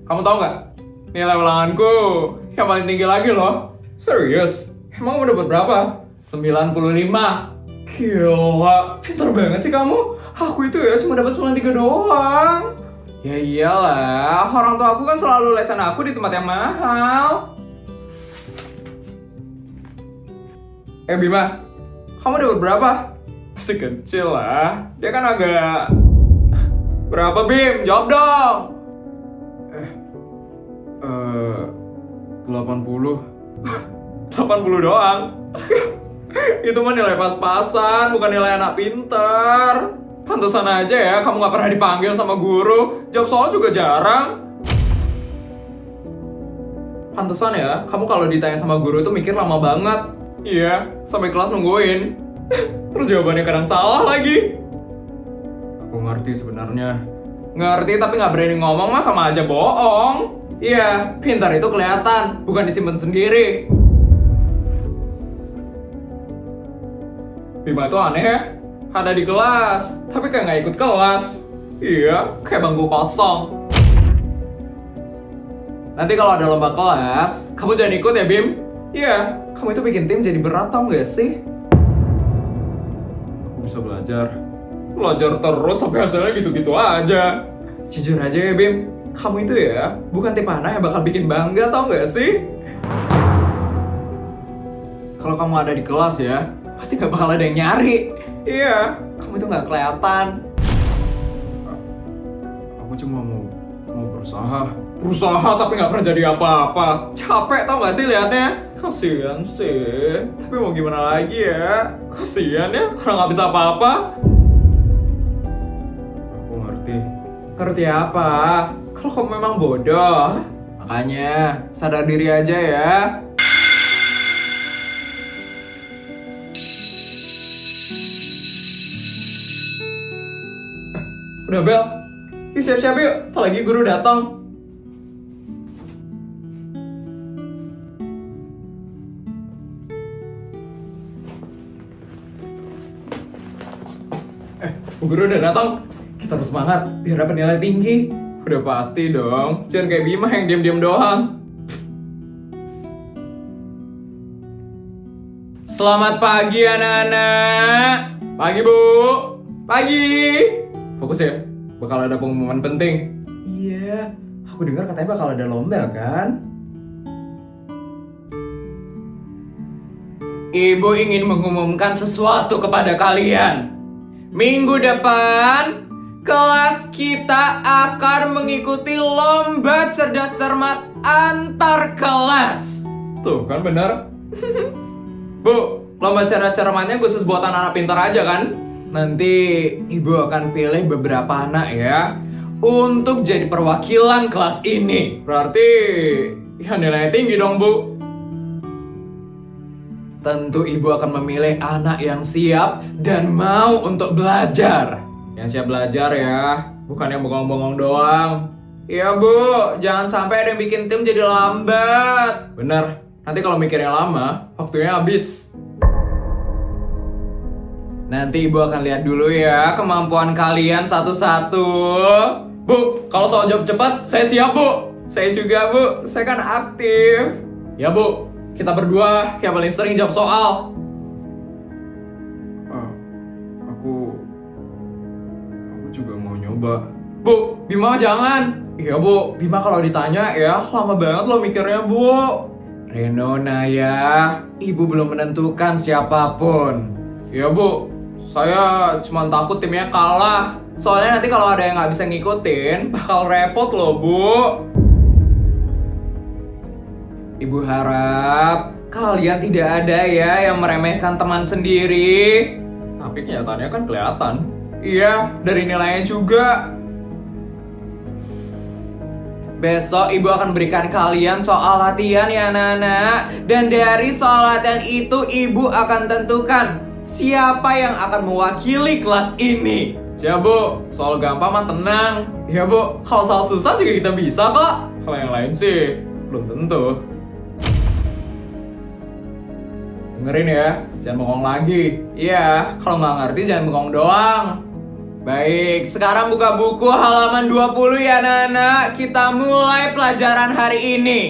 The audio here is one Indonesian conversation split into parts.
Kamu tahu nggak? Nilai ulanganku yang paling tinggi lagi loh. Serius? Emang kamu dapat berapa? 95. Gila, pintar banget sih kamu. Aku itu ya cuma dapat 93 doang. Ya iyalah, orang tua aku kan selalu lesan aku di tempat yang mahal. Bima, kamu dapat berapa? Pasti kecil lah. Dia kan agak... Berapa Bim? Jawab dong. 80. 80 doang. Itu mah nilai pas-pasan, bukan nilai anak pintar. Pantesan aja ya kamu gak pernah dipanggil sama guru. Jawab soal juga jarang. Pantesan ya, kamu kalau ditanya sama guru itu mikir lama banget. Iya, sampai kelas nungguin. Terus jawabannya kadang salah lagi. Aku ngerti sebenarnya. Ngerti tapi gak berani ngomong mah sama aja bohong. Iya, pintar itu kelihatan, bukan disimpan sendiri. Bima tuh aneh ya, ada di kelas, tapi kayak nggak ikut kelas. Iya, kayak bangku kosong. Nanti kalau ada lomba kelas, kamu jangan ikut ya Bim. Iya, kamu itu bikin tim jadi berat tau gak sih? Aku bisa belajar terus tapi hasilnya gitu-gitu aja. Jujur aja ya Bim, kamu itu ya bukan tipe anak yang bakal bikin bangga tau gak sih? Kalau kamu ada di kelas ya, pasti gak bakal ada yang nyari. Iya, kamu itu gak kelihatan. Aku cuma mau berusaha tapi gak pernah jadi apa-apa. Capek tau gak sih liatnya? Kasian sih, tapi mau gimana lagi ya? Kasian ya, karena gak bisa apa-apa. Aku ngerti apa? Kalau kamu memang bodoh, makanya sadar diri aja ya. Udah bel, yuk siap-siap yuk, ntar lagi guru datang. Bu guru udah datang, kita harus semangat biar dapat nilai tinggi. Udah pasti dong, jangan kayak Bima yang diam-diam doang. Selamat pagi anak-anak. Pagi Bu, pagi. Fokus ya, bakal ada pengumuman penting. Iya, aku dengar katanya bakal ada lomba kan? Ibu ingin mengumumkan sesuatu kepada kalian. Minggu depan, kelas kita akan mengikuti lomba cerdas cermat antar kelas. Tuh kan benar. Bu, lomba cerdas cermatnya khusus buat anak-anak pintar aja kan? Nanti ibu akan pilih beberapa anak ya untuk jadi perwakilan kelas ini. Berarti ya nilainya tinggi dong Bu. Tentu ibu akan memilih anak yang siap dan mau untuk belajar. Yang siap belajar ya, bukan yang bengong-bengong doang. Iya Bu, jangan sampai ada yang bikin tim jadi lambat. Bener, nanti kalau mikirnya lama, waktunya habis. Nanti ibu akan lihat dulu ya kemampuan kalian satu-satu. Bu, kalau soal jawab cepat, saya siap Bu. Saya juga Bu, saya kan aktif. Ya Bu, kita berdua yang paling sering jawab soal. Aku juga mau nyoba. Bu, Bima jangan. Iya Bu, Bima kalau ditanya ya lama banget lo mikirnya Bu. Reno, Naya, ibu belum menentukan siapapun. Iya Bu, saya cuma takut timnya kalah. Soalnya nanti kalau ada yang nggak bisa ngikutin, bakal repot loh Bu. Ibu harap kalian tidak ada ya yang meremehkan teman sendiri. Tapi kenyataannya kan kelihatan. Iya, dari nilainya juga. Besok ibu akan berikan kalian soal latihan ya anak-anak. Dan dari soal latihan itu ibu akan tentukan siapa yang akan mewakili kelas ini. Siap bu, soal gampang mah tenang. Ya bu, kalau soal susah juga kita bisa kok. Kalau yang lain sih, belum tentu. Dengerin ya, jangan bengong lagi. Iya, kalau nggak ngerti jangan bengong doang. Baik, sekarang buka buku halaman 20 ya anak-anak. Kita mulai pelajaran hari ini.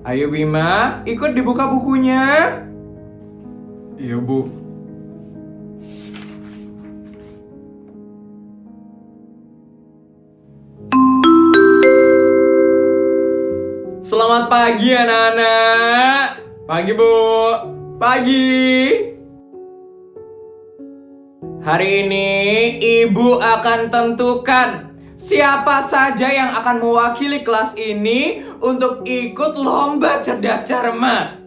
Ayo Bima, ikut dibuka bukunya. Iya bu. Selamat pagi anak-anak. Pagi bu. Pagi. Hari ini ibu akan tentukan siapa saja yang akan mewakili kelas ini untuk ikut lomba cerdas cermat.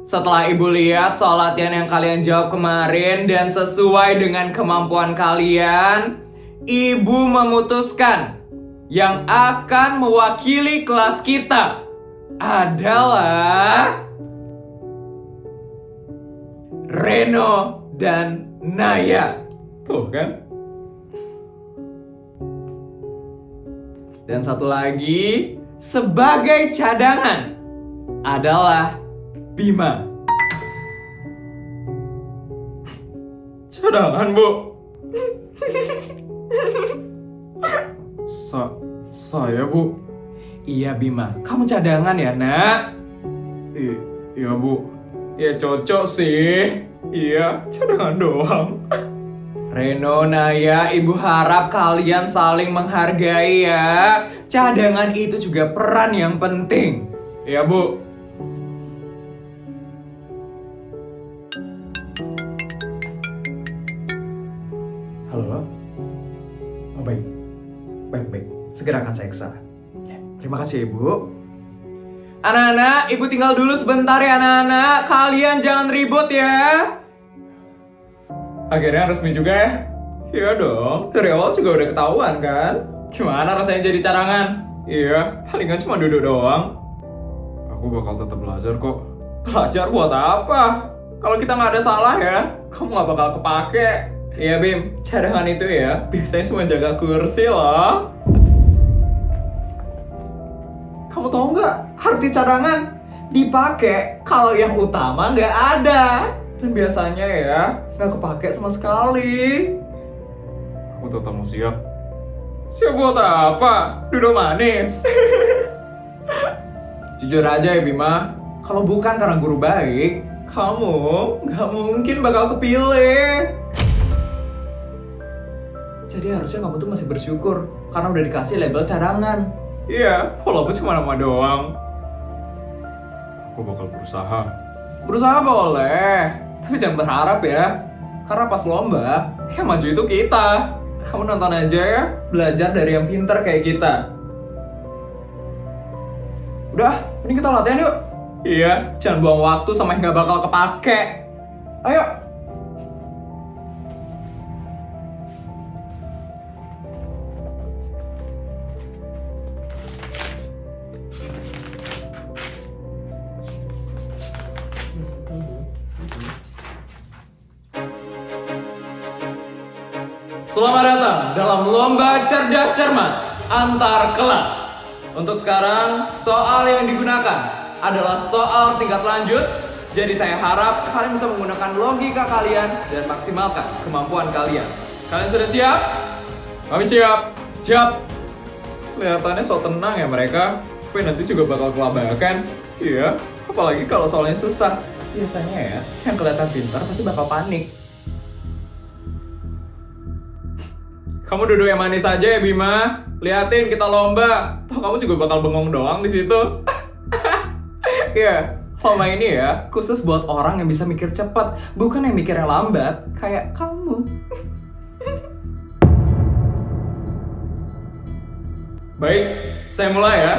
Setelah ibu lihat soal latihan yang kalian jawab kemarin dan sesuai dengan kemampuan kalian, ibu memutuskan yang akan mewakili kelas kita adalah Reno dan Naya. Tuh kan? Dan satu lagi, sebagai cadangan adalah Bima. Cadangan, Bu? Saya, Bu? Iya, Bima. Kamu cadangan ya, nak? Iya, Bu. Ya cocok sih. Iya, cadangan doang. Reno, Naya, ibu harap kalian saling menghargai ya. Cadangan itu juga peran yang penting. Iya, Bu. Halo? Oh, baik. Baik. Segera akan saya kesana. Terima kasih, Ibu. Anak-anak, ibu tinggal dulu sebentar ya anak-anak. Kalian jangan ribut ya. Akhirnya resmi juga ya? Iya dong, dari awal juga udah ketahuan kan? Gimana rasanya jadi cadangan? Iya, palingan cuma duduk doang. Aku bakal tetap belajar kok. Belajar buat apa? Kalau kita nggak ada salah ya, kamu nggak bakal kepake. Iya Bim, cadangan itu ya biasanya cuma jaga kursi loh. Kamu tahu nggak, arti cadangan dipakai kalau yang utama nggak ada. Dan biasanya ya, nggak kepake sama sekali. Aku tetap mau siap. Siap buat apa? Duduk manis. Jujur aja ya Bima, kalau bukan karena guru baik, kamu nggak mungkin bakal kepilih. Jadi harusnya kamu tuh masih bersyukur karena udah dikasih label cadangan. Iya, walaupun cuma nama doang. Aku bakal berusaha. Berusaha boleh, tapi jangan berharap ya. Karena pas lomba, yang maju itu kita. Kamu nonton aja ya, belajar dari yang pintar kayak kita. Udah, ini kita latihan yuk. Iya, jangan buang waktu sama yang gak bakal kepake. Ayo. Selamat datang dalam lomba cerdas cermat antar kelas. Untuk sekarang, soal yang digunakan adalah soal tingkat lanjut. Jadi saya harap kalian bisa menggunakan logika kalian dan maksimalkan kemampuan kalian. Kalian sudah siap? Kami siap. Siap. Kelihatannya so tenang ya mereka. Tapi nanti juga bakal kelabakan. Iya, apalagi kalau soalnya susah. Biasanya ya, yang kelihatan pintar pasti bakal panik. Kamu duduk yang manis aja ya Bima. Liatin kita lomba. Toh kamu juga bakal bengong doang di situ. Iya, lomba ini ya khusus buat orang yang bisa mikir cepat, bukan yang mikirnya lambat kayak kamu. Baik, saya mulai ya.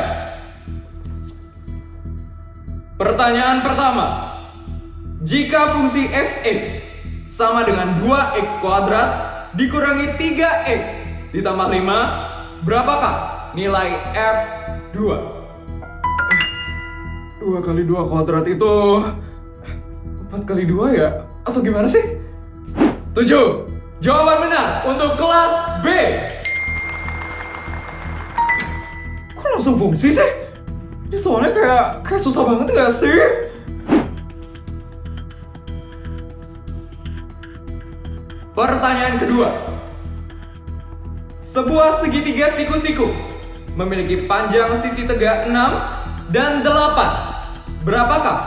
Pertanyaan pertama. Jika fungsi fx sama dengan 2x kuadrat dikurangi 3x ditambah 5. Berapakah nilai F2? 2 kali 2 kuadrat itu 4 kali 2 ya? Atau gimana sih? 7. Jawaban benar untuk kelas B. Kok langsung fungsi sih? Ini soalnya kayak susah banget gak sih? Pertanyaan kedua. Sebuah segitiga siku-siku memiliki panjang sisi tegak 6 dan 8. Berapakah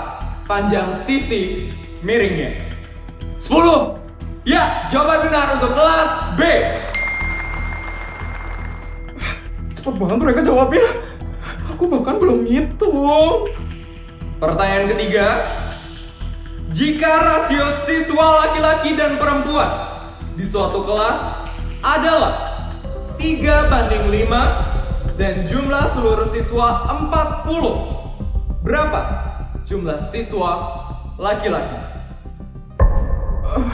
panjang sisi miringnya? 10. Ya, jawaban benar untuk kelas B. Cepet banget mereka jawabnya. Aku bahkan belum ngitung. Pertanyaan ketiga. Jika rasio siswa laki-laki dan perempuan di suatu kelas adalah 3:5 dan jumlah seluruh siswa 40, berapa jumlah siswa laki-laki? Uh.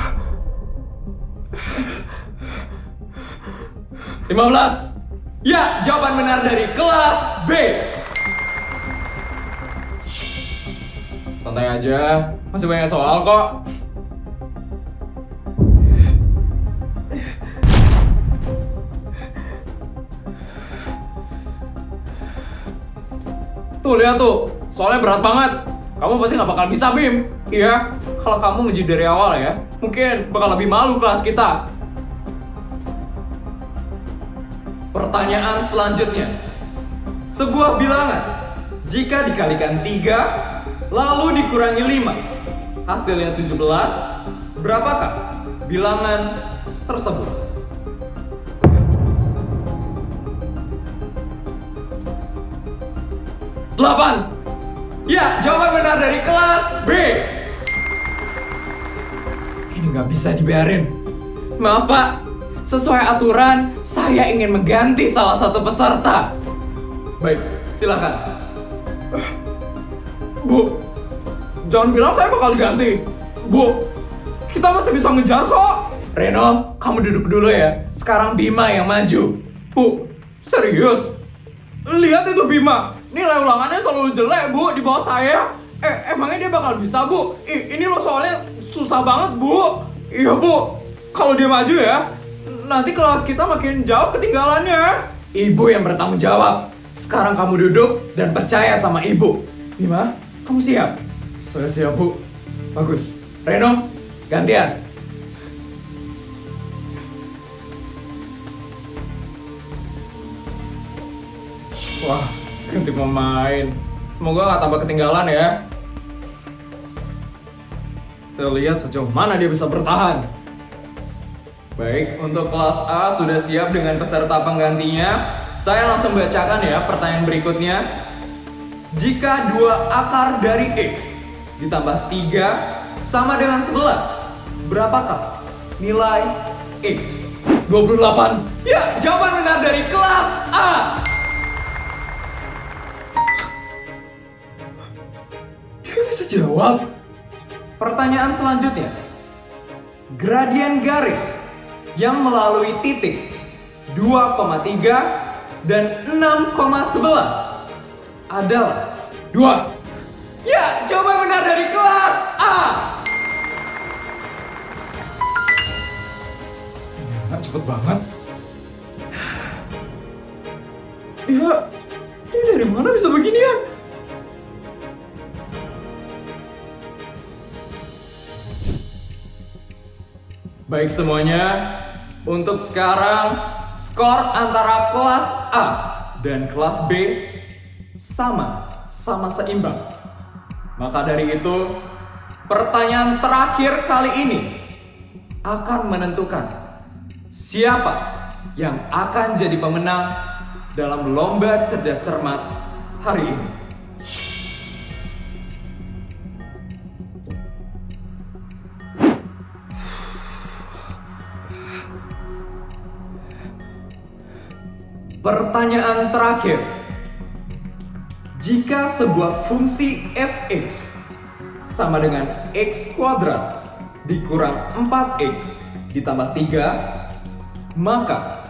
15. Ya, jawaban benar dari kelas B. Santai aja, masih banyak soal kok. Tuh lihat tuh, soalnya berat banget. Kamu pasti nggak bakal bisa, Bim. Iya, kalau kamu ngeji dari awal ya, mungkin bakal lebih malu kelas kita. Pertanyaan selanjutnya. Sebuah bilangan jika dikalikan 3 lalu dikurangi 5, hasilnya 17. Berapakah bilangan tersebut? Delapan. Ya, jawaban benar dari kelas B. Ini nggak bisa dibiarin. Maaf Pak, sesuai aturan saya ingin mengganti salah satu peserta. Baik, silakan. Bu, jangan bilang saya bakal diganti. Bu, kita masih bisa ngejar kok. Reno, kamu duduk dulu ya. Sekarang Bima yang maju. Bu, serius? Lihat itu Bima. Nilai ulangannya selalu jelek, Bu, di bawah saya. Emangnya dia bakal bisa, Bu? Ini loh soalnya susah banget, Bu. Iya, Bu. Kalau dia maju ya, nanti kelas kita makin jauh ketinggalannya. Ibu yang bertanggung jawab. Sekarang kamu duduk dan percaya sama Ibu. Bima, kamu siap? Saya siap, Bu. Bagus. Reno, gantian. Wah, ganti pemain. Semoga gak tambah ketinggalan ya. Kita lihat sejauh mana dia bisa bertahan. Baik, untuk kelas A sudah siap dengan peserta penggantinya. Saya langsung bacakan ya pertanyaan berikutnya. Jika 2 akar dari X ditambah 3 sama dengan 11, berapakah nilai X? 28. Ya, jawaban benar dari kelas A. Dia bisa jawab. Pertanyaan selanjutnya. Gradien garis yang melalui titik 2,3 dan 6,11 adalah 2. Ya, jawaban benar dari kelas A. Ya, cepet banget. Ya, ini dari mana bisa beginian? Baik semuanya, untuk sekarang skor antara kelas A dan kelas B sama seimbang. Maka dari itu, pertanyaan terakhir kali ini akan menentukan siapa yang akan jadi pemenang dalam lomba cerdas cermat hari ini. Pertanyaan terakhir. Jika sebuah fungsi fx sama dengan x kuadrat dikurang 4X ditambah 3, maka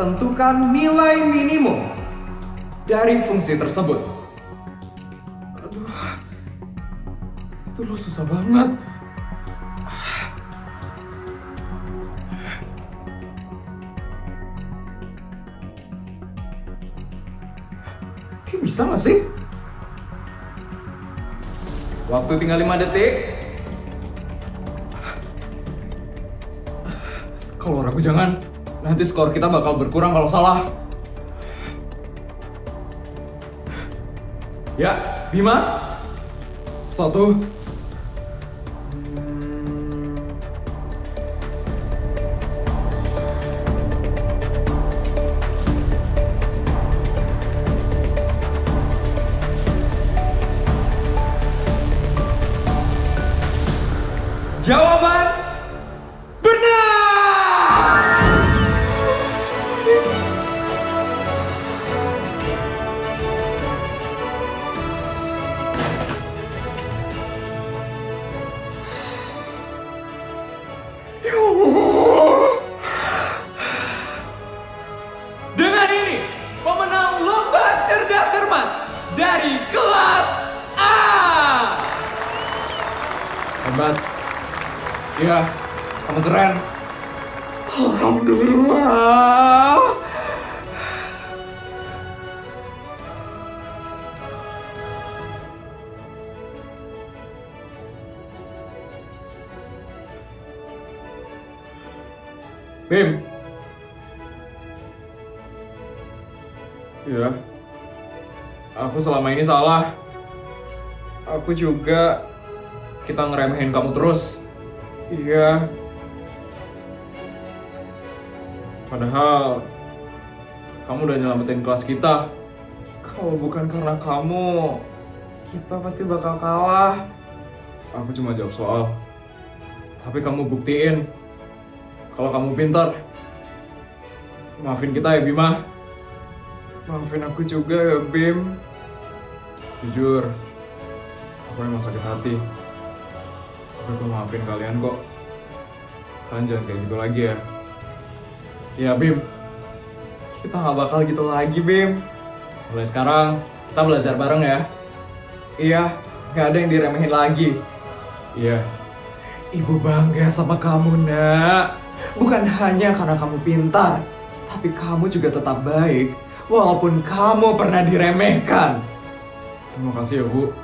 tentukan nilai minimum dari fungsi tersebut. Aduh, itu lo susah banget. Bisa gak sih? Waktu tinggal 5 detik. Kalau ragu jangan, nanti skor kita bakal berkurang kalau salah. Ya, 5 1 Jawaban benar! Ya Allah. Dengan ini, pemenang lomba cerdas cermat dari kelas A. Hebat. Iya, kamu keren. Alhamdulillah. Bim. Iya. Aku selama ini salah. Aku juga. Kita ngeremehin kamu terus. Iya. Padahal kamu udah nyelamatin kelas kita. Kalau bukan karena kamu, kita pasti bakal kalah. Aku cuma jawab soal. Tapi kamu buktiin kalau kamu pintar. Maafin kita ya Bima. Maafin aku juga ya Bim. Jujur, aku emang sakit hati. Tapi aku maafin kalian kok. Kalian jangan kayak gitu lagi ya. Iya Bim. Kita gak bakal gitu lagi Bim. Mulai sekarang kita belajar bareng ya. Iya, gak ada yang diremehin lagi. Iya. Ibu bangga sama kamu nak. Bukan hanya karena kamu pintar, tapi kamu juga tetap baik walaupun kamu pernah diremehkan. Terima kasih ya Bu.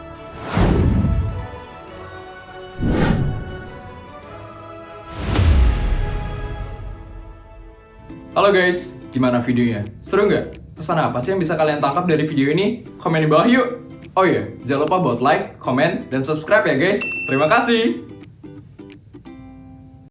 Halo guys, gimana videonya? Seru nggak? Pesan apa sih yang bisa kalian tangkap dari video ini? Komen di bawah yuk! Oh iya, jangan lupa buat like, komen, dan subscribe ya guys. Terima kasih!